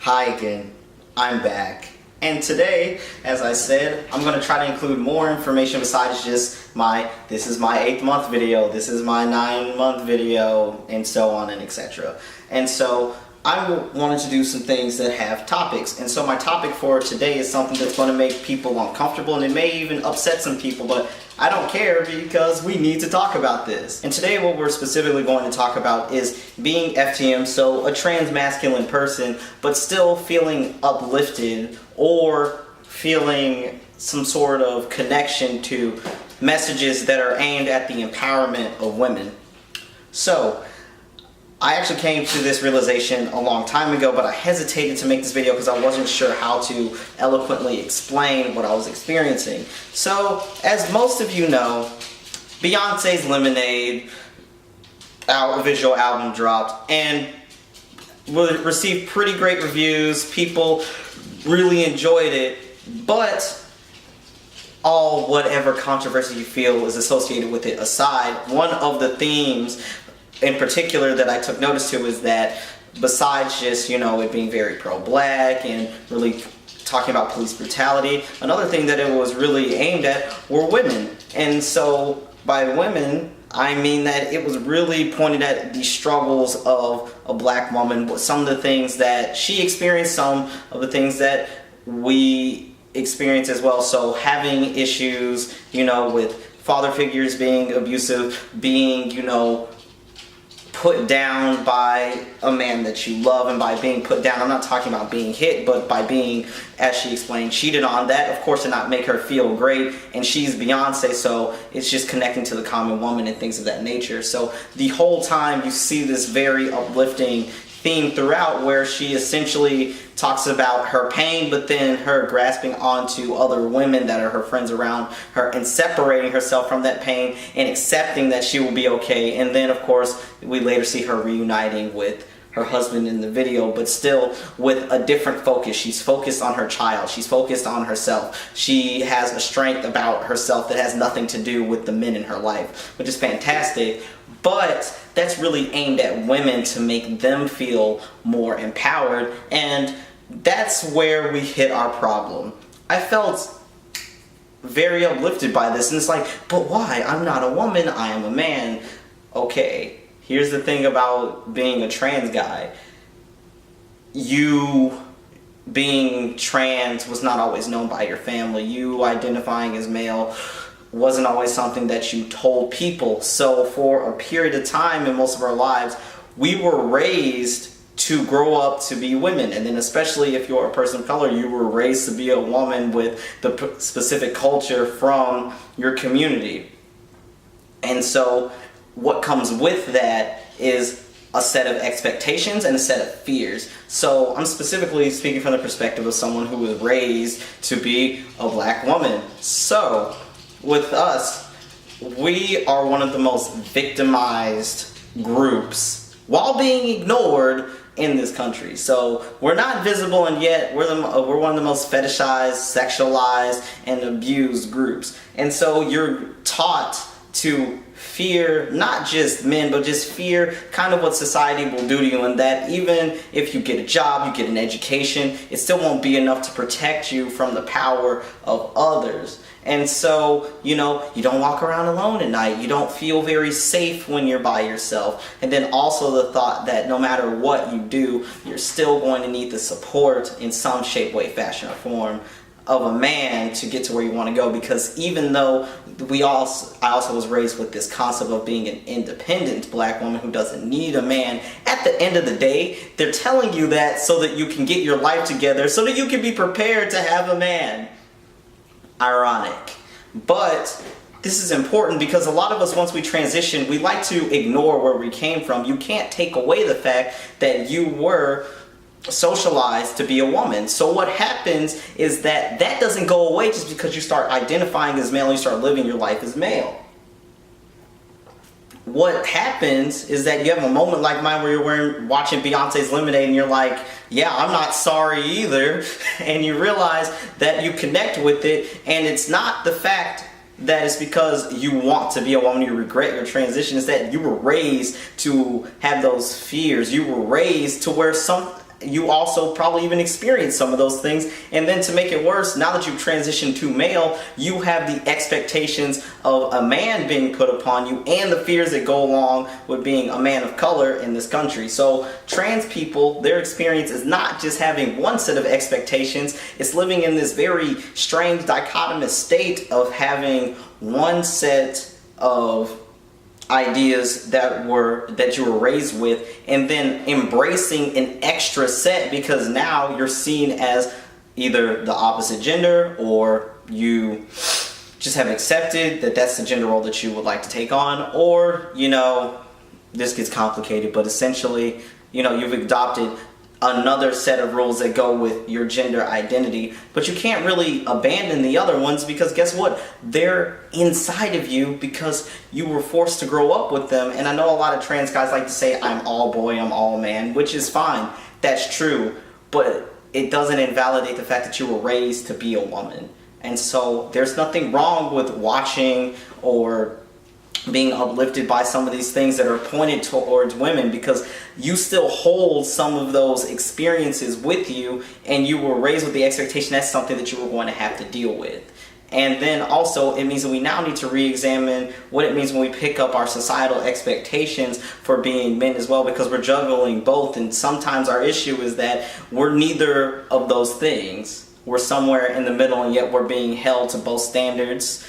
Hi again, I'm back. And today, as I said, I'm going to try to include more information besides just this is my 8th month video, this is my 9-month video, and so on and etc. And so I wanted to do some things that have topics. And so my topic for today is something that's going to make people uncomfortable, and it may even upset some people, but I don't care because we need to talk about this. And today what we're specifically going to talk about is being FTM, so a trans masculine person, but still feeling uplifted or feeling some sort of connection to messages that are aimed at the empowerment of women. So I actually came to this realization a long time ago, but I hesitated to make this video because I wasn't sure how to eloquently explain what I was experiencing. So, as most of you know, Beyonce's Lemonade visual album dropped and received pretty great reviews. People really enjoyed it, but whatever controversy you feel is associated with it aside, one of the themes in particular that I took notice to is that besides just, it being very pro-black and really talking about police brutality, another thing that it was really aimed at were women. And so by women, I mean that it was really pointed at the struggles of a black woman, some of the things that she experienced, some of the things that we experience as well. So having issues, with father figures being abusive, being, put down by a man that you love, and by being put down, I'm not talking about being hit, but by being, as she explained, cheated on. That, of course, did not make her feel great, and she's Beyonce, so it's just connecting to the common woman and things of that nature. So the whole time you see this very uplifting theme throughout where she essentially talks about her pain, but then her grasping onto other women that are her friends around her and separating herself from that pain and accepting that she will be okay. And then, of course, we later see her reuniting with her husband in the video, but still with a different focus. She's focused on her child. She's focused on herself. She has a strength about herself that has nothing to do with the men in her life, which is fantastic. But that's really aimed at women to make them feel more empowered, and that's where we hit our problem. I felt very uplifted by this, and it's like, but why? I'm not a woman, I am a man. Okay, here's the thing about being a trans guy. You being trans was not always known by your family. You identifying as male wasn't always something that you told people. So for a period of time in most of our lives, we were raised to grow up to be women. And then especially if you're a person of color, you were raised to be a woman with the specific culture from your community. And so what comes with that is a set of expectations and a set of fears. So I'm specifically speaking from the perspective of someone who was raised to be a black woman. So with us, we are one of the most victimized groups while being ignored in this country. So we're not visible, and yet we're one of the most fetishized, sexualized, and abused groups. And so you're taught to fear not just men, but just fear kind of what society will do to you, and that even if you get a job, you get an education, it still won't be enough to protect you from the power of others. And so, you don't walk around alone at night. You don't feel very safe when you're by yourself. And then also the thought that no matter what you do, you're still going to need the support in some shape, way, fashion, or form of a man to get to where you want to go. Because even though I also was raised with this concept of being an independent black woman who doesn't need a man, at the end of the day, they're telling you that so that you can get your life together, so that you can be prepared to have a man. Ironic. But this is important because a lot of us, once we transition, we like to ignore where we came from. You can't take away the fact that you were socialized to be a woman. So what happens is that doesn't go away just because you start identifying as male and you start living your life as male. What happens is that you have a moment like mine where you're watching Beyonce's Lemonade and you're like, yeah, I'm not sorry either. And you realize that you connect with it, and it's not the fact that it's because you want to be a woman, you regret your transition. It's that you were raised to have those fears. You were raised to where you also probably even experienced some of those things. And then to make it worse, now that you've transitioned to male, you have the expectations of a man being put upon you and the fears that go along with being a man of color in this country. So trans people, their experience is not just having one set of expectations, it's living in this very strange dichotomous state of having one set of ideas that you were raised with, and then embracing an extra set because now you're seen as either the opposite gender, or you just have accepted that that's the gender role that you would like to take on, or this gets complicated, but essentially you've adopted another set of rules that go with your gender identity, but you can't really abandon the other ones because guess what? They're inside of you because you were forced to grow up with them. And I know a lot of trans guys like to say, I'm all boy, I'm all man, which is fine. That's true, but it doesn't invalidate the fact that you were raised to be a woman. And so there's nothing wrong with watching or being uplifted by some of these things that are pointed towards women, because you still hold some of those experiences with you and you were raised with the expectation that's something that you were going to have to deal with. And then also it means that we now need to re-examine what it means when we pick up our societal expectations for being men as well, because we're juggling both, and sometimes our issue is that we're neither of those things. We're somewhere in the middle, and yet we're being held to both standards,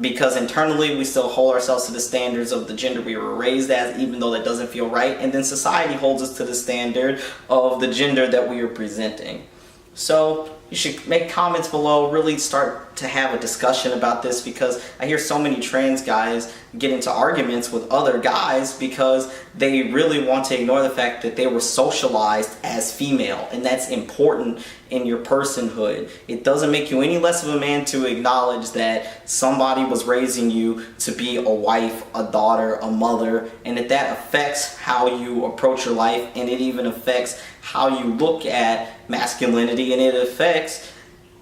because internally we still hold ourselves to the standards of the gender we were raised as, even though that doesn't feel right, and then society holds us to the standard of the gender that we are presenting. So you should make comments below, really start to have a discussion about this, because I hear so many trans guys get into arguments with other guys because they really want to ignore the fact that they were socialized as female, and that's important in your personhood. It doesn't make you any less of a man to acknowledge that somebody was raising you to be a wife, a daughter, a mother, and that affects how you approach your life, and it even affects how you look at masculinity, and it affects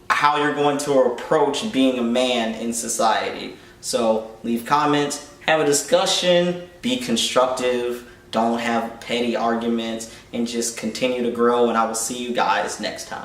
how you're going to approach being a man in society. So leave comments, have a discussion, be constructive, don't have petty arguments, and just continue to grow, and I will see you guys next time.